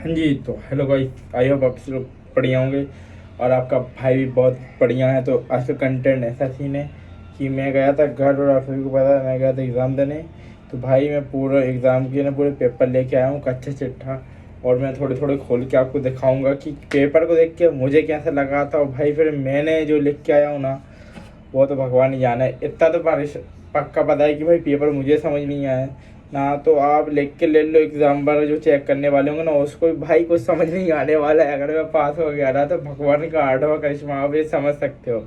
हाँ जी, तो hello guys, I hope आप सब लोग बढ़िया होंगे और आपका भाई भी बहुत बढ़िया है। तो आज का कंटेंट ऐसा सीन है कि मैं गया था घर, और आप सभी को पता है मैं गया था एग्ज़ाम देने। तो भाई मैं पूरा एग्ज़ाम के ना पूरे पेपर लेके आया हूँ, कच्चा चिट्ठा। और मैं थोड़े थोड़े खोल के आपको दिखाऊंगा कि पेपर को देख के मुझे कैसा लगा था। और भाई फिर मैंने जो लिख के आया हूँ ना, वो तो भगवान ही जाने। इतना तो बारिश पक्का पता है कि भाई पेपर मुझे समझ नहीं आया ना। तो आप लिख के ले लो, एग्जाम पर जो चेक करने वाले होंगे ना, उसको भी भाई कुछ समझ नहीं आने वाला है। अगर मैं पास हो गया ना तो भगवान का 8वां करिश्मा, आप ये समझ सकते हो।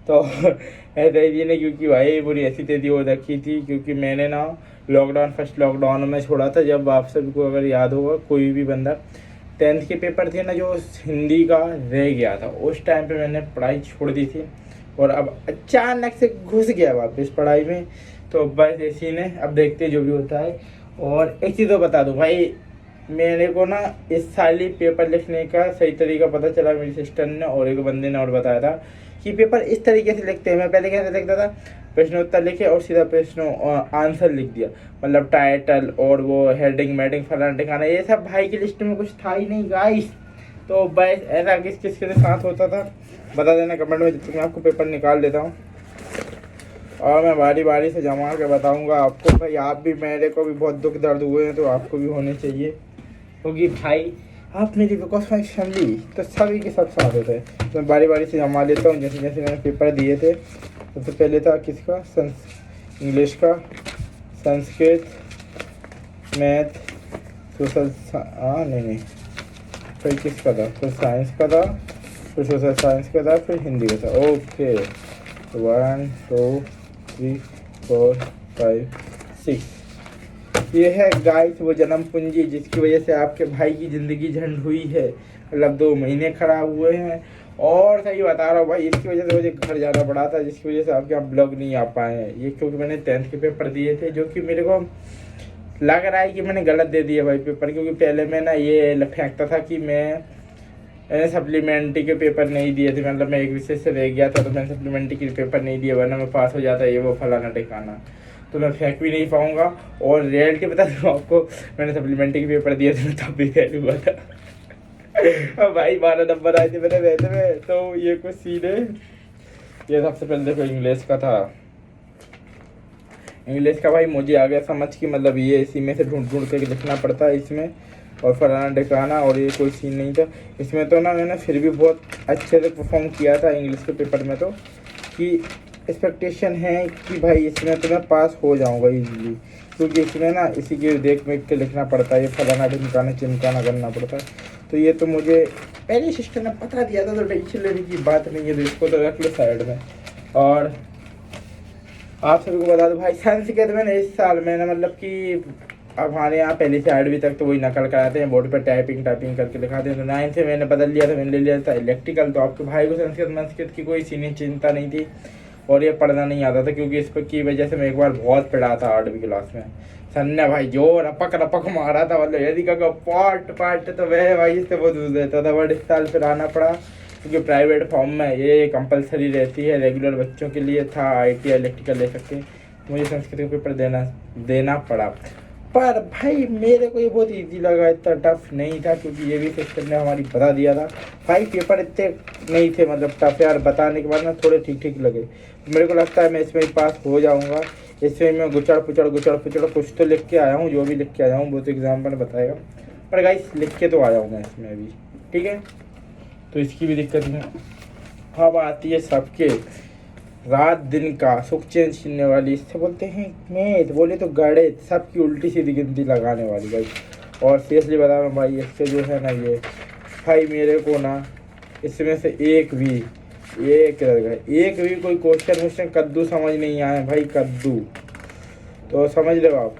तो ऐसा ही नहीं, क्योंकि भाई पूरी ऐसी तेजी हो रखी थी, क्योंकि मैंने ना फर्स्ट लॉकडाउन में छोड़ा था। जब आप सभी को अगर याद होगा, कोई भी बंदा 10th के पेपर थे ना, जो हिंदी का रह गया था, उस टाइम पे मैंने पढ़ाई छोड़ दी थी। और अब अचानक से घुस गया वापस पढ़ाई में। तो बस ऐसी ने, अब देखते हैं जो भी होता है। और एक चीज़ तो बता दूं भाई, मेरे को ना इस साल ही पेपर लिखने का सही तरीका पता चला। मेरी सिस्टर ने और एक बंदे ने और बताया था कि पेपर इस तरीके से लिखते हैं। मैं पहले कैसे लिखता था, प्रश्नोत्तर लिखे और सीधा प्रश्न आंसर लिख दिया, मतलब टाइटल और वो हेडिंग मेडिंग फलाना ठिकाना, ये सब भाई की लिस्ट में कुछ था ही नहीं गाइस। तो बस ऐसा किस किस के साथ होता था बता देना कमेंट में, जब तक मैं आपको पेपर निकाल देता हूँ और मैं बारी बारी से जमा के बताऊंगा आपको। भाई आप भी, मेरे को भी बहुत दुख दर्द हुए हैं, तो आपको भी होने चाहिए, क्योंकि भाई आप मेरी बिकॉज माई फैमिली, तो सभी के सब साथ होते हैं। तो मैं बारी बारी से जमा लेता हूँ जैसे जैसे मैंने पेपर दिए थे। सबसे पहले था किसका, इंग्लिश का, संस्कृत, मैथ, सोशल, हाँ नहीं, फिर किसका था, फिर साइंस का था, फिर सोशल साइंस का था, फिर हिंदी का था। ओके, 1 2 3 4 5 6, ये है गाइस वो जन्म पूंजी जिसकी वजह से आपके भाई की ज़िंदगी झंड हुई है। मतलब 2 महीने खराब हुए हैं। और सही बता रहा हूँ भाई, इसकी वजह से मुझे घर जाना पड़ा था, जिसकी वजह से आपके यहाँ ब्लॉग नहीं आ पाए हैं। ये क्योंकि मैंने 10th के पेपर दिए थे, जो कि मेरे को लग रहा है कि मैंने गलत दे दिया भाई पेपर। क्योंकि पहले मैं ना ये फेंकता था कि मैंने सप्लीमेंट्री के पेपर नहीं दिए थे, मतलब मैं एक विषय से रह गया था तो मैंने सप्लीमेंट्री के पेपर नहीं दिए, वरना मैं पास हो जाता, ये वो फलाना ठिकाना। तो मैं फेंक भी नहीं पाऊंगा। और रियलिटी बता दूँ आपको, मैंने सप्लीमेंट्री के पेपर दिए थे, मैं तब भी फेल हुआ था। अब भाई 12 नंबर आए थे मेरे वैसे में। तो ये कुछ सीन है। ये सबसे पहले देखो इंग्लिश का था। इंग्लिश का भाई मुझे आ गया समझ कि मतलब ये इसी में से ढूंढ ढूंढ के लिखना पड़ता है इसमें, और फलाना ढिकाना, और ये कोई सीन नहीं था इसमें। तो ना मैंने फिर भी बहुत अच्छे से परफॉर्म किया था इंग्लिश के पेपर में। तो कि एक्सपेक्टेशन है कि भाई इसमें तो मैं पास हो जाऊंगा इजीली, क्योंकि इसमें ना इसी के देख देख के लिखना पड़ता है, ये फलाना ढिमकाना चिमकाना करना पड़ता है। तो ये तो मुझे पहले सिस्टर ने बता दिया था, तो टेंशन लेने की बात नहीं है। तो इसको तो रख लो साइड में। और आप सभी को बता दो भाई, संस्कृत मैंने इस साल मैंने मतलब कि अब हमारे यहाँ पहली से 8वीं तक तो वही नकल कराते हैं, बोर्ड पर टाइपिंग टाइपिंग करके दिखाते हैं। तो 9th से मैंने बदल लिया था, मैंने ले लिया था इलेक्ट्रिकल। तो आपके भाई को संस्कृत की कोई सीनी चिंता नहीं थी, और ये पढ़ना नहीं आता था, क्योंकि इस पर की वजह से मैं एक बार बहुत पढ़ा था 8वीं क्लास में। सन ने भाई जो रपक रपक मारा था, मतलब यदि का पार्ट पार्ट, तो वह भाई इससे बहुत दूर रहता था। बट इस साल फिर आना पड़ा, क्योंकि प्राइवेट फॉर्म में ये कंपलसरी रहती है, रेगुलर बच्चों के लिए था, ITI इलेक्ट्रिकल ले सकते हैं। मुझे संस्कृत का पेपर देना पड़ा। पर भाई मेरे को ये बहुत इजी लगा, इतना टफ नहीं था, क्योंकि ये भी सिस्टम ने हमारी बता दिया था। भाई पेपर इतने नहीं थे मतलब टफ यार, बताने के बाद ना थोड़े ठीक ठीक लगे। मेरे को लगता है मैं इसमें ही पास हो जाऊँगा। इसमें मैं गुचड़ पुचड़ कुछ तो लिख के आया हूँ, जो भी लिख के आया हूँ वो तो एग्जाम में बताएगा। पर गाइस लिख के तो आया हूँ मैं इसमें भी, ठीक है, तो इसकी भी दिक्कत नहीं। अब आती है सबके रात दिन का सुख चैन छीनने वाली, इससे बोलते हैं मैथ, बोले तो गणित, सबकी उल्टी सीधी गिनती लगाने वाली भाई। और सीरियसली बता रहा हूँ भाई, इससे जो है ना ये भाई मेरे को ना इसमें से एक भी कोई क्वेश्चन कद्दू समझ नहीं आया भाई, कद्दू। तो समझ लो आप,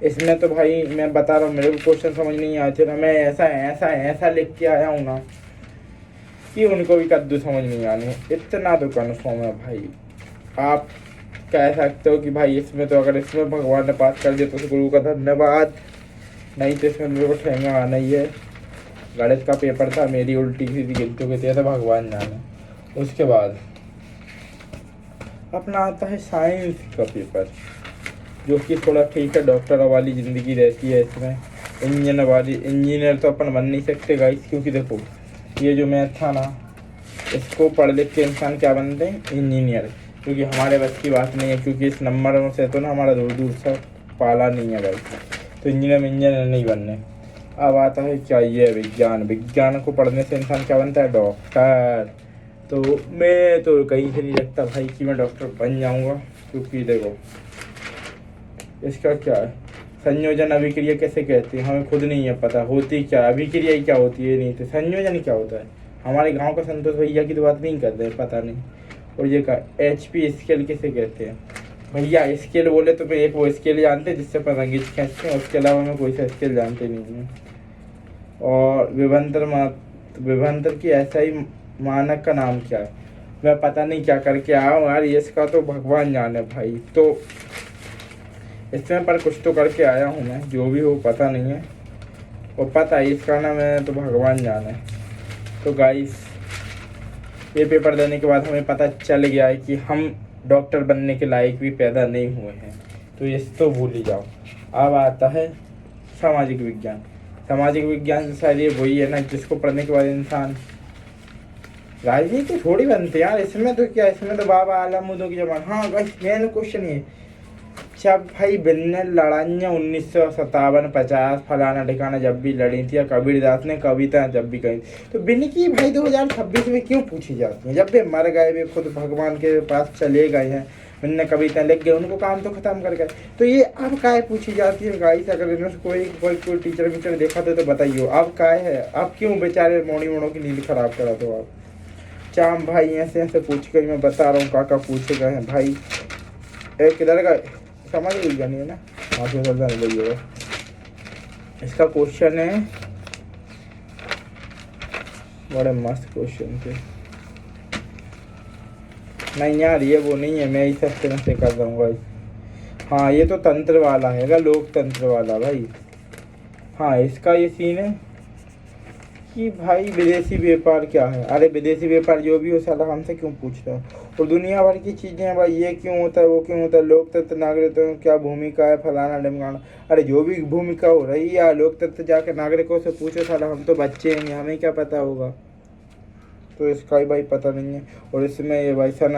इसमें तो भाई मैं बता रहा हूँ मेरे को क्वेश्चन समझ नहीं आए थे ना, मैं ऐसा ऐसा ऐसा लिख के आया हूँ ना कि उनको भी कद्दू समझ नहीं आने, इतना तो कन्फर्म है भाई। आप कह सकते हो कि भाई इसमें तो, अगर इसमें भगवान ने पास कर दिया तो गुरु का धन्यवाद, नहीं तो इसमें मेरे को ठेंगा आना ही है। गणित का पेपर था, मेरी उल्टी सीधी गिनतियों के दिया था, भगवान जाने। उसके बाद अपना आता है साइंस का पेपर, जो कि थोड़ा ठीक है, डॉक्टर वाली ज़िंदगी रहती है इसमें। इंजीनियर तो अपन बन नहीं सकते गाइस, क्योंकि देखो ये जो मैथ था ना, इसको पढ़ लिख के इंसान क्या बनते हैं, इंजीनियर, क्योंकि हमारे बस की बात नहीं है, क्योंकि इस नंबरों से तो ना हमारा दूर दूर से पाला नहीं है गाइस, तो इंजीनियर नहीं बनने। अब आता है क्या, ये विज्ञान को पढ़ने से इंसान क्या बनता है, डॉक्टर। तो मैं तो कहीं से नहीं लगता भाई कि मैं डॉक्टर बन जाऊंगा, क्योंकि देखो इसका क्या है, संयोजन अभिक्रिया कैसे कहते हैं हमें खुद नहीं है पता, होती क्या अभिक्रिया ही क्या होती है, नहीं तो संयोजन क्या होता है। हमारे गांव का संतोष भैया की तो बात नहीं करते हैं, पता नहीं। और ये का HP स्केल किसे कहते हैं भैया, स्केल बोले तो मैं एक वो स्केल जानते हैं जिससे अपन रंगीत खींचते हैं, उसके अलावा मैं कोई सा स्केल जानते नहीं हूँ। और विभंतर की ऐसा ही मानक का नाम क्या है, मैं पता नहीं क्या करके आया हूँ यार, इसका तो भगवान जाने भाई। तो इसमें पर कुछ तो करके आया हूँ मैं, जो भी हो पता नहीं है, और पता है इसका ना मैं तो भगवान जाने। तो गाइस ये पेपर देने के बाद हमें पता चल गया है कि हम डॉक्टर बनने के लायक भी पैदा नहीं हुए हैं, तो इस तो भूल ही जाओ। अब आता है सामाजिक विज्ञान। सामाजिक विज्ञान से शायद ये वही है ना जिसको पढ़ने के बाद इंसान, राजनीति थोड़ी बनती है यार, इसमें तो क्या, इसमें तो बाबा आलमूदों की जबान। हाँ गाइस मेन क्वेश्चन ये, जब भाई बिन्ने लड़ाइयाँ 1957-50 फलाना ठिकाना जब भी लड़ी थी, या कबीरदास ने कविता जब भी कही, तो बिन की भाई 2026 में क्यों पूछी जाती है, जब वे मर गए, वे खुद भगवान के पास चले गए हैं, बिन्ने कविता लिख गए, उनको काम तो खत्म कर गए, तो ये अब काय पूछी जाती है गाइस। अगर इन्होंने कोई टीचर वीचर देखा तो बताइए अब काय है, अब क्यों बेचारे मोड़ी मोड़ों की नींद खराब करा दो आप। चाम भाई ऐसे ऐसे पूछ कर मैं बता रहा हूँ काका पूछे गए हैं भाई। एक किधर का समझ विज्ञान है ना, हाँ तो होगा। इसका क्वेश्चन है, बड़े मस्त क्वेश्चन थे। नहीं यार ये वो नहीं है, मैं इस हफ्ते में से कर दूँगा। हाँ ये तो तंत्र वाला है, लोकतंत्र वाला भाई। हाँ इसका ये सीन है कि भाई विदेशी व्यापार क्या है, अरे विदेशी व्यापार जो भी हो साला हमसे क्यों पूछता है, और दुनिया भर की चीज़ें भाई, ये क्यों होता है वो क्यों होता है, लोकतंत्र नागरिकों की क्या भूमिका है, फलाना ढिमकाना। अरे जो भी भूमिका हो रही है लोकतंत्र जाकर नागरिकों से पूछो साला, हम तो बच्चे हैं हमें क्या पता होगा। तो इसका ही भाई पता नहीं है। और इसमें ये भाई सन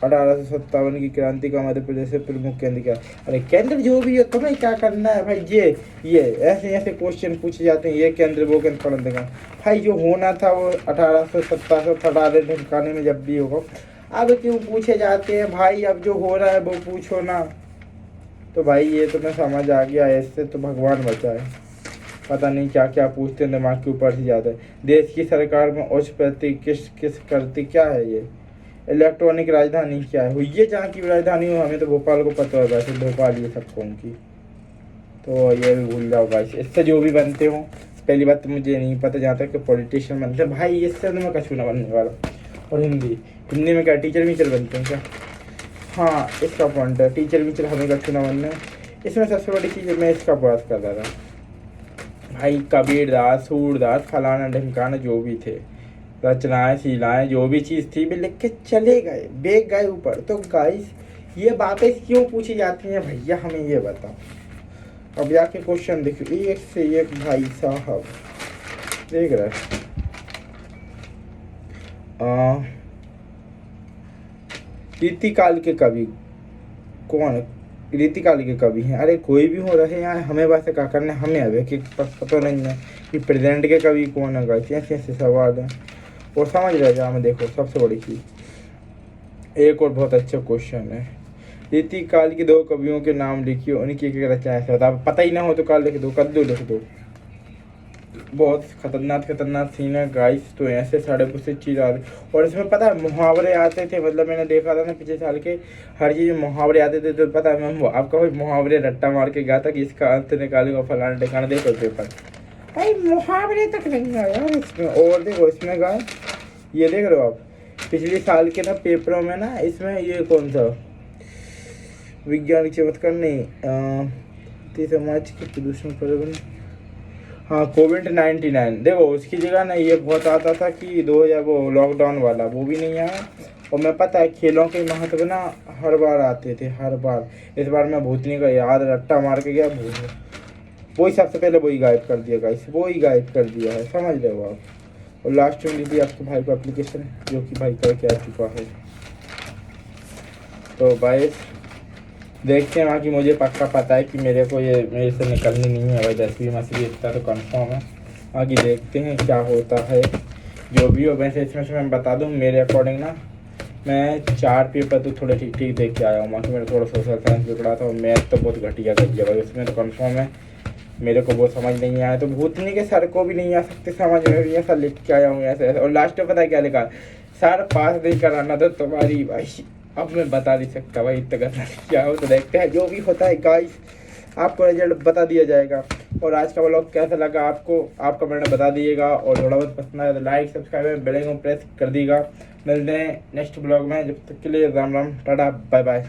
1857 की क्रांति का मध्य प्रदेश से प्रमुख केंद्र क्या, अरे केंद्र जो भी हो तुम्हें क्या करना है भाई, ये ऐसे ऐसे क्वेश्चन पूछे जाते हैं, ये केंद्र वो केंद्र पढ़ देगा भाई। जो होना था वो 1857 ढमकाने में जब भी होगा, अब क्यों पूछे जाते हैं भाई, अब जो हो रहा है वो पूछो ना। तो भाई ये तो मैं समझ आ गया, इससे तो भगवान बचाए, पता नहीं क्या क्या पूछते हैं, दिमाग के ऊपर से जाता है। देश की सरकार में उच्च प्रति किस करती क्या है, ये इलेक्ट्रॉनिक राजधानी क्या है, हुई है जहाँ की राजधानी हो, हमें तो भोपाल को पता है, वैसे भोपाल ये सब कौन की, तो ये भी भूल जाओ भाई। इससे जो भी बनते हो, पहली बात तो मुझे नहीं पता जहाँ तक कि पॉलिटिशियन बनते हैं भाई, इससे तो मैं कछु ना बनने वाला। और हिंदी में क्या टीचर वीचर बनते हैं क्या, हाँ इसका पॉइंट है, टीचर वीचर हमें कछु ना बनना है। इसमें सबसे बड़ी चीज़ मैं इसका बात कर रहा था भाई, कबीरदास सूरदास फलाना ढिमकाना जो भी थे, रचनाएं शिलाएं जो भी चीज़ थी, वे लिख के चले गए, बेग गए ऊपर। तो गाइस ये बातें क्यों पूछी जाती हैं भैया, हमें ये बताओ। अब जाके क्वेश्चन देखो एक से एक भाई साहब, देख रहे रीतिकाल के कवि कौन, रीतिकाल के कवि हैं, अरे कोई भी हो रहे हैं हमें बस क्या करना है, हमें अभी कि पता नहीं है कि प्रेजेंट के कवि कौन है गाइस, ऐसे ऐसे सवाल हैं। और समझ रहे जा हमें, देखो सबसे बड़ी चीज़ एक और बहुत अच्छा क्वेश्चन है, रीतिकाल के 2 कवियों के नाम लिखिए, उनकी एक रचना ऐसा था, पता ही ना हो तो काल लिख दो, कद्दू लिख दो। बहुत खतरनाक सीन है गाइस। तो ऐसे साढ़े कुछ चीज़ आ रही, और इसमें पता है मुहावरे आते थे, मतलब मैंने देखा था ना पिछले साल के हर चीज़ में मुहावरे आते थे, तो पता है मैं आपका भाई मुहावरे रट्टा मार के गया था कि इसका अंत निकालूंगा फलाना ठिकाना, देखो पेपर भाई मुहावरे तक नहीं आया यार इसमें। और देखो इसमें गाय ये देख रहे हो आप, पिछले साल के ना पेपरों में ना, इसमें ये कौन सा विज्ञान चमत्कार नहीं, समाज के प्रदूषण पर्यावरण, हाँ कोविड-19, देखो उसकी जगह ना ये बहुत आता था कि 2000 वो लॉकडाउन वाला, वो भी नहीं आया। और मैं पता है खेलों के महत्व ना हर बार आते थे, हर बार। इस बार मैं भूतनी का याद रट्टा मार के गया भूत, वही सबसे पहले वही गायब कर दिया गाइस, वही गायब कर दिया है, समझ रहे हो आप। और लास्ट में दी आपके भाई को एप्लीकेशन जो कि भाई करके आ चुका है। तो भाई देखते हैं, बाकी मुझे पक्का पता है कि मेरे को ये मेरे से निकलनी नहीं है भाई 10वीं मछली, इतना तो कंफर्म है। बाकी देखते हैं क्या होता है, जो भी हो। वैसे इसमें से मैं बता दूं मेरे अकॉर्डिंग ना, मैं 4 पेपर तो थोड़े ठीक ठीक देख के आया हूँ। बाकी मेरा थोड़ा सोशल साइंस बिगड़ा था और मैथ तो बहुत घटिया कर दिया भाई, उसमें तो कंफर्म है मेरे को वो समझ नहीं आया। तो भूतनी के सर को भी नहीं आ सकते समझ में, भी ऐसा लिख के आया हूँ ऐसे ऐसे। और लास्ट में पता है क्या लिखा, सर पास नहीं कराना तो तुम्हारी भाई, अब मैं बता नहीं सकता भाई इतना क्या हो। तो देखते हैं जो भी होता है गाइस, आपको रिजल्ट बता दिया जाएगा। और आज का व्लॉग कैसा लगा आपको, आप कमेंट में बता दीजिएगा। और थोड़ा बहुत पसंद आया तो like subscribe bell icon press कर दीजिएगा। मिलते हैं नेक्स्ट ब्लॉग में, जब तक के लिए Ram Ram tata bye bye.